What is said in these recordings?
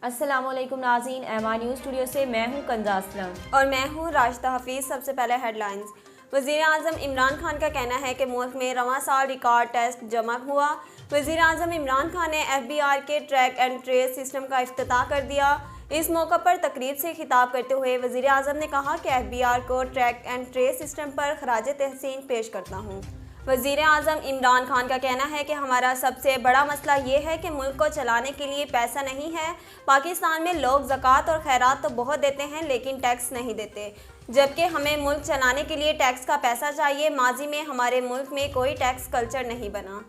السلام علیکم ناظرین، ایم آئی نیوز اسٹوڈیو سے میں ہوں کنزا اسلم اور میں ہوں راشدہ حفیظ۔ سب سے پہلے ہیڈ لائنز۔ وزیر اعظم عمران خان کا کہنا ہے کہ ملک میں رواں سال ریکارڈ ٹیسٹ جمع ہوا۔ وزیر اعظم عمران خان نے ایف بی آر کے ٹریک اینڈ ٹریس سسٹم کا افتتاح کر دیا۔ اس موقع پر تقریب سے خطاب کرتے ہوئے وزیر اعظم نے کہا کہ ایف بی آر کو ٹریک اینڈ ٹریس سسٹم پر خراج تحسین پیش کرتا ہوں۔ وزیر اعظم عمران خان کا کہنا ہے کہ ہمارا سب سے بڑا مسئلہ یہ ہے کہ ملک کو چلانے کے لیے پیسہ نہیں ہے۔ پاکستان میں لوگ زکوٰۃ اور خیرات تو بہت دیتے ہیں لیکن ٹیکس نہیں دیتے، جبکہ ہمیں ملک چلانے کے لیے ٹیکس کا پیسہ چاہیے۔ ماضی میں ہمارے ملک میں کوئی ٹیکس کلچر نہیں بنا۔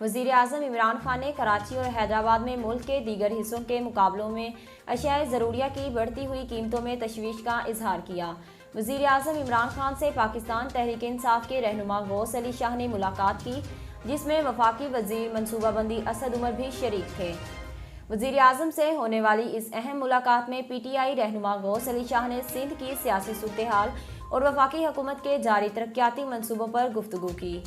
وزیر اعظم عمران خان نے کراچی اور حیدرآباد میں ملک کے دیگر حصوں کے مقابلوں میں اشیاء ضروریہ کی بڑھتی ہوئی قیمتوں میں تشویش کا اظہار کیا۔ وزیر اعظم عمران خان سے پاکستان تحریک انصاف کے رہنما غوث علی شاہ نے ملاقات کی، جس میں وفاقی وزیر منصوبہ بندی اسد عمر بھی شریک تھے۔ وزیر اعظم سے ہونے والی اس اہم ملاقات میں پی ٹی آئی رہنما غوث علی شاہ نے سندھ کی سیاسی صورتحال اور وفاقی حکومت کے جاری ترقیاتی منصوبوں پر گفتگو کی۔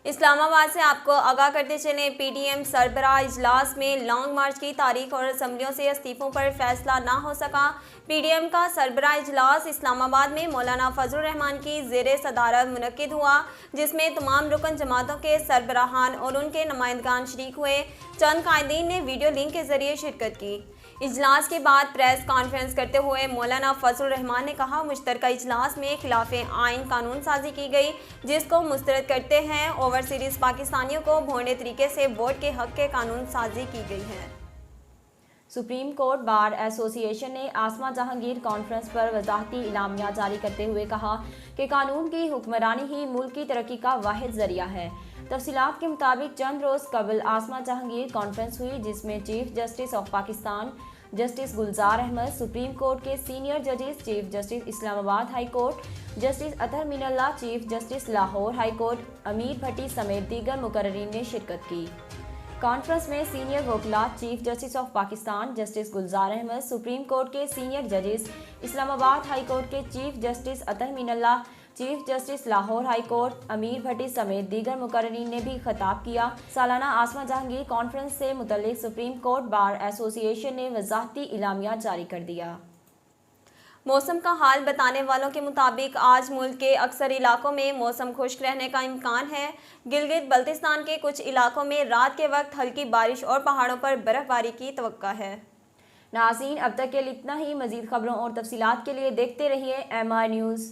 اسلام آباد سے آپ کو آگاہ کرتے چلیں، پی ڈی ایم سربراہ اجلاس میں لانگ مارچ کی تاریخ اور اسمبلیوں سے استعفوں پر فیصلہ نہ ہو سکا۔ پی ڈی ایم کا سربراہ اجلاس اسلام آباد میں مولانا فضل الرحمان کی زیر صدارت منعقد ہوا، جس میں تمام رکن جماعتوں کے سربراہان اور ان کے نمائندگان شریک ہوئے۔ چند قائدین نے ویڈیو لنک کے ذریعے شرکت کی۔ اجلاس کے بعد پریس کانفرنس کرتے ہوئے مولانا فضل الرحمان نے کہا، مشترکہ اجلاس میں خلاف آئین قانون سازی کی گئی، جس کو مسترد کرتے ہیں اوورسیز پاکستانیوں کو بھونڈے طریقے سے ووٹ کے حق کے قانون سازی کی گئی ہے۔ سپریم کورٹ بار ایسوسی ایشن نے آسما جہانگیر کانفرنس پر وضاحتی اعلامیہ جاری کرتے ہوئے کہا کہ قانون کی حکمرانی ہی ملک کی ترقی کا واحد ذریعہ ہے۔ تفصیلات کے مطابق چند روز قبل آسما جہانگیر کانفرنس ہوئی، جس میں chief justice of Pakistan justice Gulzar Ahmed, supreme court کے سینئر ججز، chief justice Islamabad high court justice Athar Minallah, chief justice Lahore high court Amir Bhatti سمیت دیگر مقررین نے شرکت کی۔ کانفرنس میں سینئر وکلاء، chief justice of Pakistan justice Gulzar Ahmed, supreme court کے سینئر ججز، اسلام آباد ہائی کورٹ کے chief justice Athar Minallah, chief justice Lahore high court Amir Bhatti سمیت دیگر مقررین نے بھی خطاب کیا۔ سالانہ آسما جہانگیر کانفرنس سے متعلق سپریم کورٹ بار ایسوسی ایشن نے وضاحتی اعلامیہ جاری کر دیا۔ موسم کا حال بتانے والوں کے مطابق آج ملک کے اکثر علاقوں میں موسم خشک رہنے کا امکان ہے۔ گلگت بلتستان کے کچھ علاقوں میں رات کے وقت ہلکی بارش اور پہاڑوں پر برف باری کی توقع ہے۔ ناظرین، اب تک کے لیے اتنا ہی۔ مزید خبروں اور تفصیلات کے لیے دیکھتے رہیے ایم آئی نیوز۔